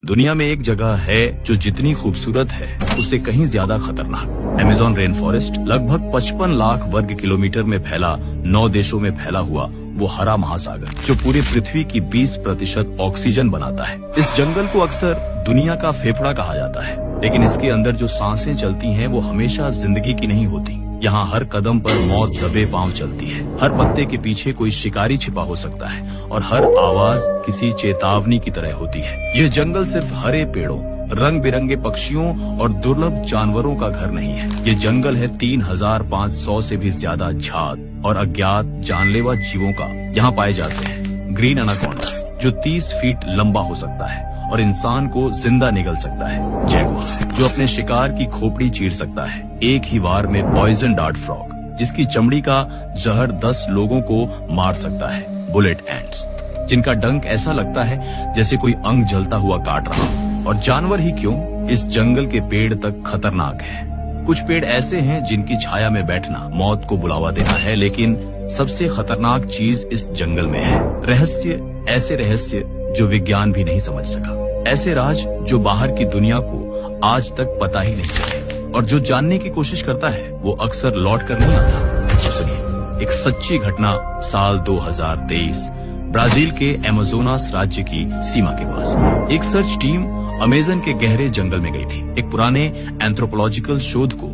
दुनिया में एक जगह है जो जितनी खूबसूरत है उससे कहीं ज्यादा खतरनाक। अमेज़न रेन फॉरेस्ट लगभग 55 लाख वर्ग किलोमीटर में फैला 9 देशों में फैला हुआ वो हरा महासागर जो पूरी पृथ्वी की 20% ऑक्सीजन बनाता है। इस जंगल को अक्सर दुनिया का फेफड़ा कहा जाता है, लेकिन इसके अंदर जो सांसें चलती हैं वो हमेशा जिंदगी की नहीं होती। यहाँ हर कदम पर मौत दबे पांव चलती है। हर पत्ते के पीछे कोई शिकारी छिपा हो सकता है और हर आवाज किसी चेतावनी की तरह होती है। यह जंगल सिर्फ हरे पेड़ों, रंग बिरंगे पक्षियों और दुर्लभ जानवरों का घर नहीं है। ये जंगल है 3500 से भी ज्यादा झाग और अज्ञात जानलेवा जीवों का। यहाँ पाए जाते हैं ग्रीन एनाकोंडा जो 30 फीट लंबा हो सकता है और इंसान को जिंदा निगल सकता है, जैगुआर जो अपने शिकार की खोपड़ी चीर सकता है एक ही बार में, पॉइजन डार्ट फ्रॉग जिसकी चमड़ी का जहर 10 लोगों को मार सकता है, बुलेट एंट्स जिनका डंक ऐसा लगता है जैसे कोई अंग जलता हुआ काट रहा हो। और जानवर ही क्यों, इस जंगल के पेड़ तक खतरनाक हैं। कुछ पेड़ ऐसे हैं जिनकी छाया में बैठना मौत को बुलावा देना है, लेकिन सबसे खतरनाक चीज इस जंगल में है रहस्य। ऐसे रहस्य जो विज्ञान भी नहीं समझ सका, ऐसे राज जो बाहर की दुनिया को आज तक पता ही नहीं चले, और जो जानने की कोशिश करता है वो अक्सर लौट कर नहीं आता। सुनिए एक सच्ची घटना साल 2023 ब्राजील के अमेज़ोनास राज्य की सीमा के पास। एक सर्च टीम अमेज़न के गहरे जंगल में गई थी एक पुराने एंथ्रोपोलॉजिकल शोध को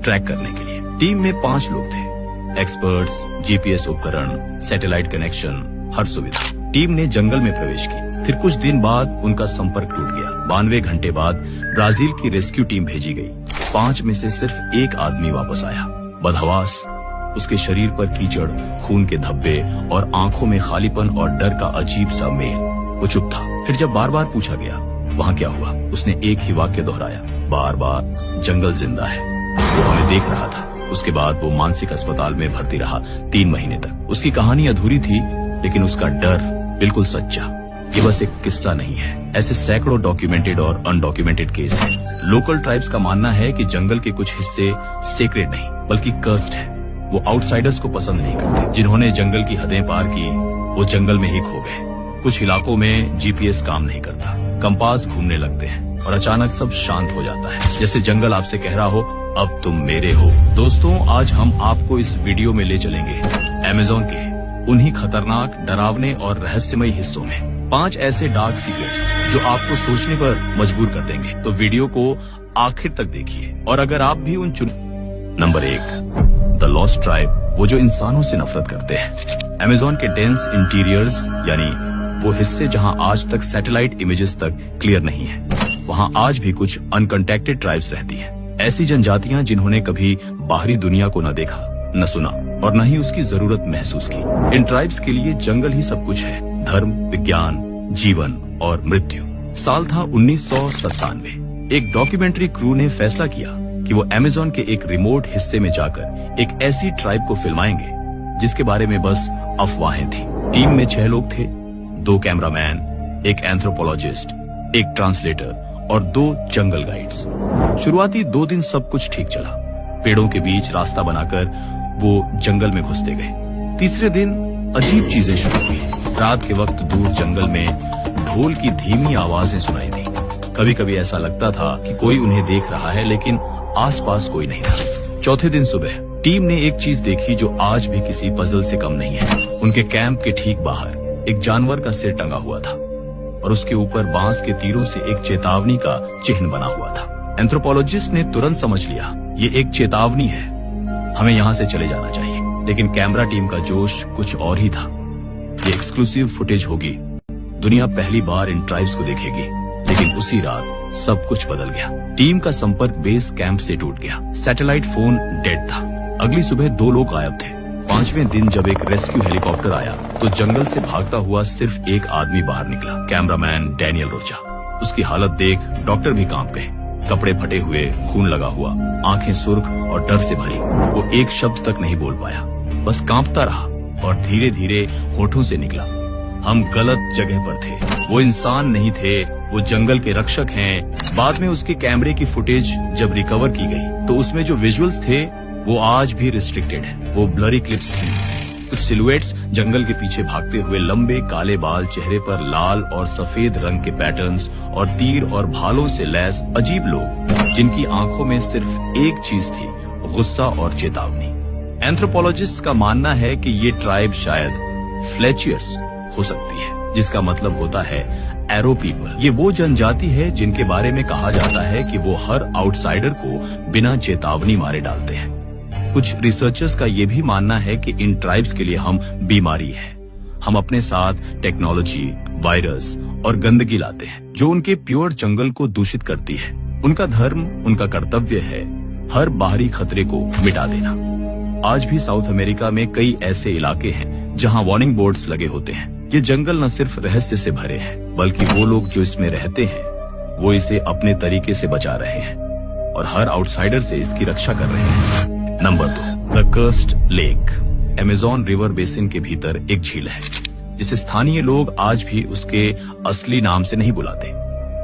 ट्रैक करने के लिए। टीम में 5 लोग थे, एक्सपर्ट्स, जीपीएस उपकरण, सैटेलाइट कनेक्शन, हर सुविधा। टीम ने जंगल में प्रवेश की। फिर कुछ दिन बाद उनका संपर्क टूट गया। 92 घंटे बाद ब्राजील की रेस्क्यू टीम भेजी गई। 5 में से सिर्फ एक आदमी वापस आया, बदहवास। उसके शरीर पर कीचड़, खून के धब्बे और आंखों में खालीपन और डर का अजीब सा मेल। वो चुप था। फिर जब बार बार पूछा गया वहाँ क्या हुआ, उसने एक ही वाक्य दोहराया, बार बार, जंगल जिंदा है, वो हमें देख रहा था। उसके बाद वो मानसिक अस्पताल में भर्ती रहा 3 महीने तक। उसकी कहानी अधूरी थी, लेकिन उसका डर बिल्कुल सच्चा। ये बस एक किस्सा नहीं है, ऐसे सैकड़ों डॉक्यूमेंटेड और अनडॉक्यूमेंटेड केस हैं। लोकल ट्राइब्स का मानना है कि जंगल के कुछ हिस्से सेक्रेड नहीं बल्कि कर्स्ड हैं। वो आउटसाइडर्स को पसंद नहीं करते। जिन्होंने जंगल की हदें पार की वो जंगल में ही खो गए। कुछ इलाकों में जीपीएस काम नहीं करता, कंपास घूमने लगते हैं और अचानक सब शांत हो जाता है, जैसे जंगल आपसे कह रहा हो अब तुम मेरे हो। दोस्तों, आज हम आपको इस वीडियो में ले चलेंगे अमेज़न के उन्हीं खतरनाक, डरावने और रहस्यमय हिस्सों में। 5 ऐसे डार्क सीक्रेट्स जो आपको सोचने पर मजबूर कर देंगे। तो वीडियो को आखिर तक देखिए। और अगर आप भी उन नंबर 1, द लॉस्ट ट्राइब, वो जो इंसानों से नफरत करते हैं। अमेज़न के डेंस इंटीरियर्स यानी वो हिस्से जहां आज तक सैटेलाइट इमेजेस तक क्लियर नहीं है, वहां आज भी कुछ अनकॉन्टैक्टेड ट्राइब्स रहती हैं। ऐसी जनजातियां जिन्होंने कभी बाहरी दुनिया को न देखा, न सुना और न ही उसकी जरूरत महसूस की। इन ट्राइब्स के लिए जंगल ही सब कुछ है, धर्म, विज्ञान, जीवन और मृत्यु। साल था 1997। एक डॉक्यूमेंट्री क्रू ने फैसला किया कि वो अमेज़न के एक रिमोट हिस्से में जाकर एक ऐसी ट्राइब को फिल्माएंगे जिसके बारे में बस अफवाहें थी। टीम में 6 लोग थे, 2 कैमरामैन, एक एंथ्रोपोलॉजिस्ट, एक ट्रांसलेटर और 2 जंगल गाइड्स। शुरुआती 2 दिन सब कुछ ठीक चला। पेड़ों के बीच रास्ता बनाकर वो जंगल में घुसते गए। तीसरे दिन अजीब चीजें शुरू हुई। रात के वक्त दूर जंगल में ढोल की धीमी आवाजें सुनाई दी। कभी कभी ऐसा लगता था कि कोई उन्हें देख रहा है, लेकिन आसपास कोई नहीं था। चौथे दिन सुबह टीम ने एक चीज देखी जो आज भी किसी पजल से कम नहीं है। उनके कैंप के ठीक बाहर एक जानवर का सिर टंगा हुआ था और उसके ऊपर बांस के तीरों से एक चेतावनी का चिन्ह बना हुआ था। एंथ्रोपोलॉजिस्ट ने तुरंत समझ लिया ये एक चेतावनी है, हमें यहाँ से चले जाना चाहिए। लेकिन कैमरा टीम का जोश कुछ और ही था। ये एक्सक्लूसिव फुटेज होगी, दुनिया पहली बार इन ट्राइब्स को देखेगी। लेकिन उसी रात सब कुछ बदल गया। टीम का संपर्क बेस कैंप से टूट गया। सैटेलाइट फोन डेड था। अगली सुबह 2 लोग गायब थे। 5वें दिन जब एक रेस्क्यू हेलीकॉप्टर आया तो जंगल से भागता हुआ सिर्फ एक आदमी बाहर निकला, कैमरामैन डैनियल रोचा। उसकी हालत देख डॉक्टर भी कांप गए। कपड़े फटे हुए, खून लगा हुआ, आंखें सुर्ख और डर से भरी। वो एक शब्द तक नहीं बोल पाया, बस कांपता रहा और धीरे धीरे होठों से निकला, हम गलत जगह पर थे। वो इंसान नहीं थे, वो जंगल के रक्षक हैं। बाद में उसके कैमरे की फुटेज जब रिकवर की गई तो उसमें जो विजुअल्स थे वो आज भी रिस्ट्रिक्टेड है। वो ब्लरी क्लिप्स थी, कुछ सिलुएट्स जंगल के पीछे भागते हुए, लंबे काले बाल, चेहरे पर लाल और सफेद रंग के पैटर्न्स और तीर और भालों से लैस अजीब लोग जिनकी आंखों में सिर्फ एक चीज थी, गुस्सा और चेतावनी। एंथ्रोपोलॉजिस्ट का मानना है कि ये ट्राइब शायद फ्लेचियर्स हो सकती है, जिसका मतलब होता है एरो पीपल। ये वो जनजाति है जिनके बारे में कहा जाता है कि वो हर आउटसाइडर को बिना चेतावनी मारे डालते हैं। कुछ रिसर्चर्स का ये भी मानना है कि इन ट्राइब्स के लिए हम बीमारी है। हम अपने साथ टेक्नोलॉजी, वायरस और गंदगी लाते हैं जो उनके प्योर जंगल को दूषित करती है। उनका धर्म, उनका कर्तव्य है हर बाहरी खतरे को मिटा देना। आज भी साउथ अमेरिका में कई ऐसे इलाके हैं जहां वार्निंग बोर्ड्स लगे होते हैं। ये जंगल न सिर्फ रहस्य से भरे हैं, बल्कि वो लोग जो इसमें रहते हैं वो इसे अपने तरीके से बचा रहे हैं और हर आउटसाइडर से इसकी रक्षा कर रहे हैं। Number 2, the cursed lake. Amazon river basin के भीतर एक झील है जिसे स्थानीय लोग आज भी उसके असली नाम से नहीं बुलाते।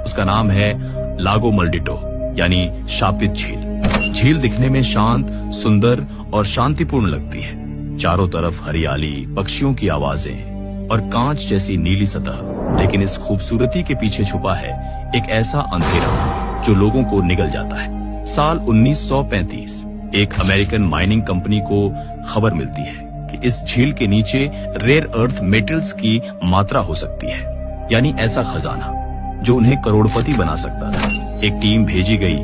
उसका नाम है लागो मल्डिटो, यानी शापित झील। झील दिखने में शांत, सुंदर और शांतिपूर्ण लगती है। चारों तरफ हरियाली, पक्षियों की आवाजें और कांच जैसी नीली सतह। लेकिन इस खूबसूरती के पीछे छुपा है एक ऐसा अंधेरा जो लोगों को निगल जाता है। साल 1935 एक अमेरिकन माइनिंग कंपनी को खबर मिलती है कि इस झील के नीचे रेयर अर्थ मेटल्स की मात्रा हो सकती है, यानी ऐसा खजाना जो उन्हें करोड़पति बना सकता था। एक टीम भेजी गई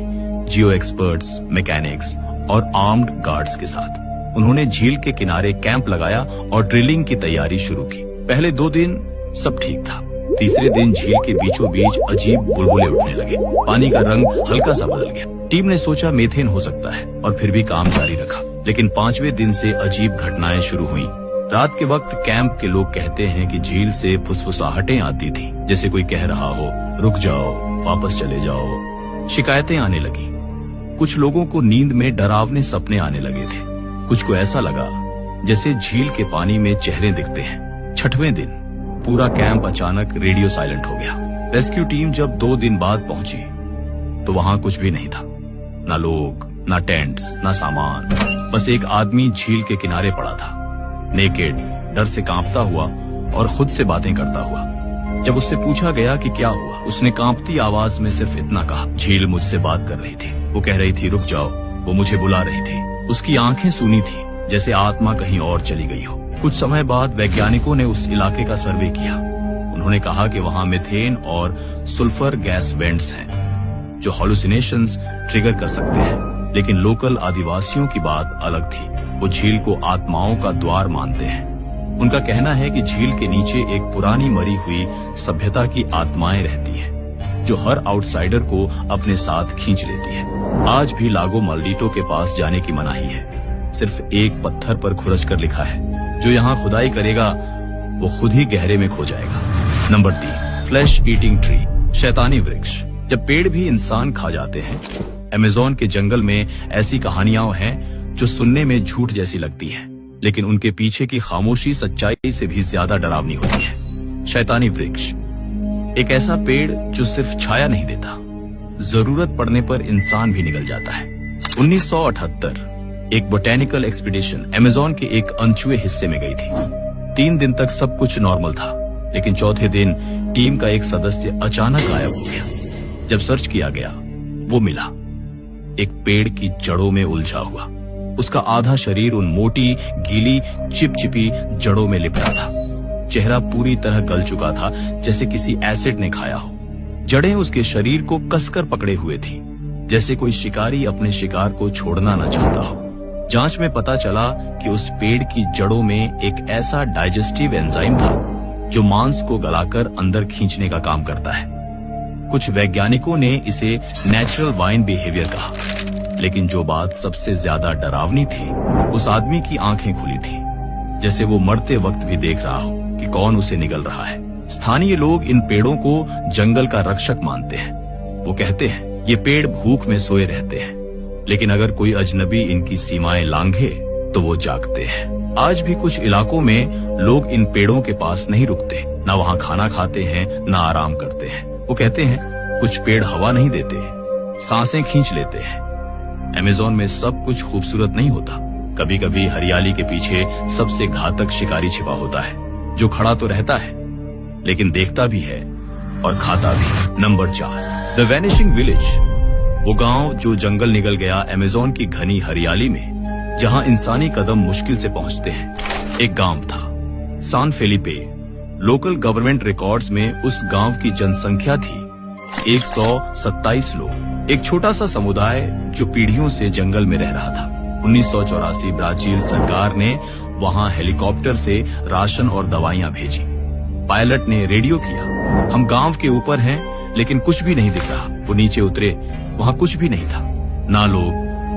जियो एक्सपर्ट्स, मैकेनिक्स और आर्म्ड गार्ड्स के साथ। उन्होंने झील के किनारे कैंप लगाया और ड्रिलिंग की तैयारी शुरू की। पहले 2 दिन सब ठीक था। तीसरे दिन झील के बीचों बीच अजीब बुलबुले उठने लगे। पानी का रंग हल्का सा बदल गया। टीम ने सोचा मीथेन हो सकता है और फिर भी काम जारी रखा। लेकिन 5वें दिन से अजीब घटनाएं शुरू हुई। रात के वक्त कैंप के लोग कहते हैं कि झील से फुसफुसाहटें आती थी, जैसे कोई कह रहा हो रुक जाओ, वापस चले जाओ। शिकायतें आने लगी। कुछ लोगों को नींद में डरावने सपने आने लगे थे। कुछ को ऐसा लगा जैसे झील के पानी में चेहरे दिखते हैं। 6वें दिन पूरा कैंप अचानक रेडियो साइलेंट हो गया। रेस्क्यू टीम जब 2 दिन बाद पहुंची तो वहां कुछ भी नहीं था, ना लोग, ना टेंट्स, ना सामान। बस एक आदमी झील के किनारे पड़ा था, नेकेड, डर से कांपता हुआ और खुद से बातें करता हुआ। जब उससे पूछा गया कि क्या हुआ, उसने कांपती आवाज में सिर्फ इतना कहा, झील मुझसे बात कर रही थी। वो कह रही थी रुक जाओ, वो मुझे बुला रही थी। उसकी आंखें सूनी थी, जैसे आत्मा कहीं और चली गई हो। कुछ समय बाद वैज्ञानिकों ने उस इलाके का सर्वे किया। उन्होंने कहा कि वहां मीथेन और सल्फर गैस वेंट्स हैं जो हॉलुसिनेशंस ट्रिगर कर सकते हैं। लेकिन लोकल आदिवासियों की बात अलग थी। वो झील को आत्माओं का द्वार मानते हैं। उनका कहना है कि झील के नीचे एक पुरानी मरी हुई सभ्यता की आत्माएं रहती हैं जो हर आउटसाइडर को अपने साथ खींच लेती है। आज भी लागो मल्डिटो के पास जाने की मनाही है। सिर्फ एक पत्थर पर खुरच कर लिखा है, जो यहाँ खुदाई करेगा वो खुद ही गहरे में खो जाएगा। नंबर 3, फ्लैश ईटिंग ट्री, शैतानी वृक्ष। जब पेड़ भी इंसान खा जाते हैं। अमेज़न के जंगल में ऐसी कहानियां हैं जो सुनने में झूठ जैसी लगती हैं, लेकिन उनके पीछे की खामोशी सच्चाई से भी ज्यादा डरावनी होती है। शैतानी वृक्ष एक ऐसा पेड़ जो सिर्फ छाया नहीं देता, जरूरत पड़ने पर इंसान भी निगल जाता है। 1978 एक बोटेनिकल एक्सपीडिशन अमेज़न के एक अनछुए हिस्से में गई थी। 3 दिन तक सब कुछ नॉर्मल था, लेकिन चौथे दिन टीम का एक सदस्य अचानक गायब हो गया। जब सर्च किया गया, वो मिला एक पेड़ की जड़ों में उलझा हुआ। उसका आधा शरीर उन मोटी, गीली, चिपचिपी जड़ों में लिपटा था। चेहरा पूरी तरह गल चुका था, जैसे किसी एसिड ने खाया हो। जड़ें उसके शरीर को कसकर पकड़े हुए थी, जैसे कोई शिकारी अपने शिकार को छोड़ना न चाहता हो। जांच में पता चला कि उस पेड़ की जड़ों में एक ऐसा डाइजेस्टिव एंजाइम था जो मांस को गलाकर अंदर खींचने का काम करता है। कुछ वैज्ञानिकों ने इसे नेचुरल वाइन बिहेवियर कहा, लेकिन जो बात सबसे ज्यादा डरावनी थी, उस आदमी की आंखें खुली थी, जैसे वो मरते वक्त भी देख रहा हो कि कौन उसे निगल रहा है। स्थानीय लोग इन पेड़ों को जंगल का रक्षक मानते हैं। वो कहते हैं ये पेड़ भूख में सोए रहते हैं, लेकिन अगर कोई अजनबी इनकी सीमाएं लांघे तो वो जागते हैं। आज भी कुछ इलाकों में लोग इन पेड़ों के पास नहीं रुकते, ना वहाँ खाना खाते हैं, ना आराम करते हैं। वो कहते हैं कुछ पेड़ हवा नहीं देते, सांसें खींच लेते हैं। अमेज़न में सब कुछ खूबसूरत नहीं होता, कभी कभी हरियाली के पीछे सबसे घातक शिकारी छिपा होता है, जो खड़ा तो रहता है लेकिन देखता भी है और खाता भी। Number 4, the vanishing village. वो गांव जो जंगल निगल गया अमेज़न की घनी हरियाली में, जहां इंसानी कदम मुश्किल से पहुंचते हैं। एक गांव था, सान फेलिपे। लोकल गवर्नमेंट रिकॉर्ड्स में उस गांव की जनसंख्या थी 127 लोग। एक छोटा सा समुदाय जो पीढ़ियों से जंगल में रह रहा था। 1984 ब्राजील सरकार ने वहां हेलीकॉप्टर से राशन और दवाइयां भेजी। पायलट ने रेडियो किया, हम गांव के ऊपर हैं लेकिन कुछ भी नहीं दिख रहा। वो नीचे उतरे, वहां कुछ भी नहीं था, ना लोग,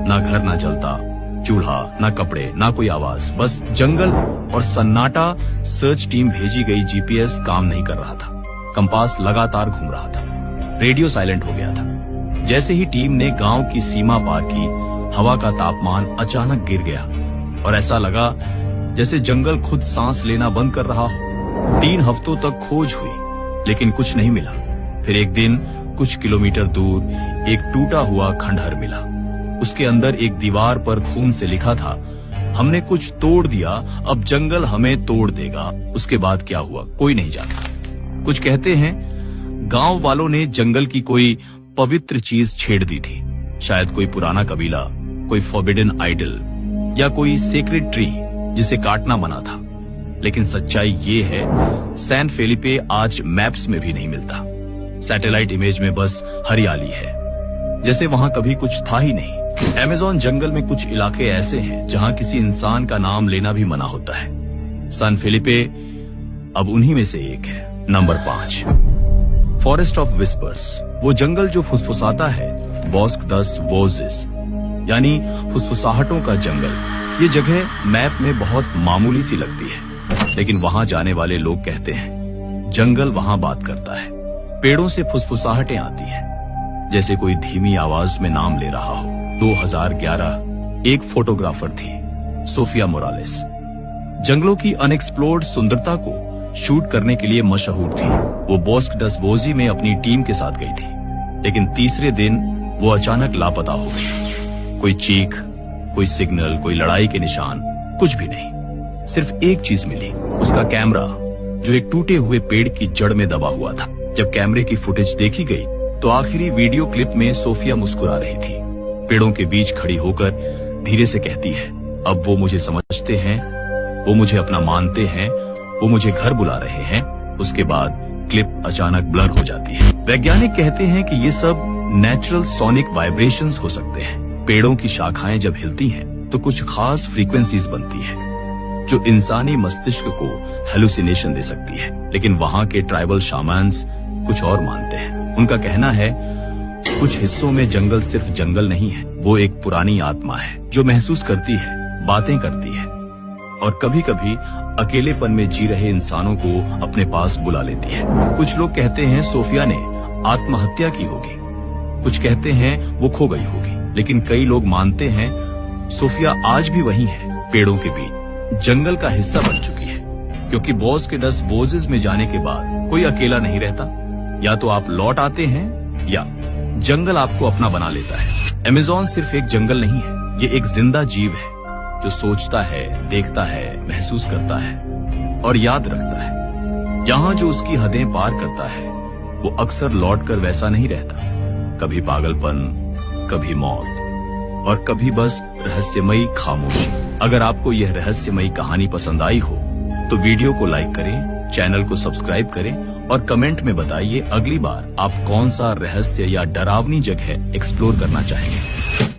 ना घर, ना चलता चूल्हा, ना कपड़े, ना कोई आवाज, बस जंगल और सन्नाटा। सर्च टीम भेजी गई जीपीएस काम नहीं कर रहा था, कंपास लगातार घूम रहा था, रेडियो साइलेंट हो गया था। जैसे ही टीम ने गांव की सीमा पार की, हवा का तापमान अचानक गिर गया और ऐसा लगा जैसे जंगल खुद सांस लेना बंद कर रहा हो। 3 हफ्तों तक खोज हुई लेकिन कुछ नहीं मिला। फिर एक दिन कुछ किलोमीटर दूर एक टूटा हुआ खंडहर मिला। उसके अंदर एक दीवार पर खून से लिखा था, हमने कुछ तोड़ दिया, अब जंगल हमें तोड़ देगा। उसके बाद क्या हुआ कोई नहीं जानता। कुछ कहते हैं गांव वालों ने जंगल की कोई पवित्र चीज छेड़ दी थी, शायद कोई पुराना कबीला, कोई फॉरबिडन आइडल या कोई सेक्रेड ट्री जिसे काटना मना था। लेकिन सच्चाई ये है, सैन फेलिपे आज मैप्स में भी नहीं मिलता। सैटेलाइट इमेज में बस हरियाली है, जैसे वहां कभी कुछ था ही नहीं। अमेज़न जंगल में कुछ इलाके ऐसे हैं जहां किसी इंसान का नाम लेना भी मना होता है। सैन फेलिपे अब उन्हीं में से एक है। Number 5, forest of whispers. वो जंगल जो फुसफुसाता है, बॉस्क दस वोजेस, यानी फुसफुसाहटों का जंगल। ये जगह मैप में बहुत मामूली सी लगती है, लेकिन वहां जाने वाले लोग कहते हैं जंगल वहां बात करता है। पेड़ों से फुसफुसाहटें आती हैं, जैसे कोई धीमी आवाज में नाम ले रहा हो। 2011 एक फोटोग्राफर थी, सोफिया मोरालेस। जंगलों की अनएक्सप्लोर्ड सुंदरता को शूट करने के लिए मशहूर थी। वो बॉस्क डस वोजी में अपनी टीम के साथ गई थी, लेकिन तीसरे दिन वो अचानक लापता हो गई। कोई चीख, कोई सिग्नल, कोई लड़ाई के निशान, कुछ भी नहीं। सिर्फ एक चीज मिली, उसका कैमरा जो एक टूटे हुए पेड़ की जड़ में दबा हुआ था। जब कैमरे की फुटेज देखी गई तो आखिरी वीडियो क्लिप में सोफिया मुस्कुरा रही थी, पेड़ों के बीच खड़ी होकर धीरे से कहती है, अब वो मुझे समझते हैं, वो मुझे अपना मानते हैं, वो मुझे घर बुला रहे हैं। उसके बाद क्लिप अचानक ब्लर हो जाती है। वैज्ञानिक कहते हैं कि ये सब नेचुरल सोनिक वाइब्रेशंस हो सकते हैं। पेड़ों की शाखाएं जब हिलती हैं तो कुछ खास फ्रीक्वेंसीज बनती हैं जो इंसानी मस्तिष्क को हेलुसिनेशन दे सकती है। लेकिन वहां के ट्राइबल शामन्स कुछ और मानते हैं। उनका कहना है कुछ हिस्सों में जंगल सिर्फ जंगल नहीं है, वो एक पुरानी आत्मा है जो महसूस करती है, बातें करती है और कभी कभी अकेलेपन में जी रहे इंसानों को अपने पास बुला लेती है। कुछ लोग कहते हैं सोफिया ने आत्महत्या की होगी, कुछ कहते हैं वो खो गई होगी, लेकिन कई लोग मानते हैं सोफिया आज भी वही है, पेड़ों के बीच जंगल का हिस्सा बन चुकी है। क्योंकि बॉस के 10 वोजेस में जाने के बाद कोई अकेला नहीं रहता, या तो आप लौट आते हैं या जंगल आपको अपना बना लेता है। अमेज़न सिर्फ एक जंगल नहीं है, ये एक जिंदा जीव है जो सोचता है, देखता है, महसूस करता है और याद रखता है। यहाँ जो उसकी हदें पार करता है वो अक्सर लौटकर वैसा नहीं रहता। कभी पागलपन, कभी मौत और कभी बस रहस्यमयी खामोशी। अगर आपको यह रहस्यमयी कहानी पसंद आई हो तो वीडियो को लाइक करें, चैनल को सब्सक्राइब करें और कमेंट में बताइए अगली बार आप कौन सा रहस्य या डरावनी जगह एक्सप्लोर करना चाहेंगे।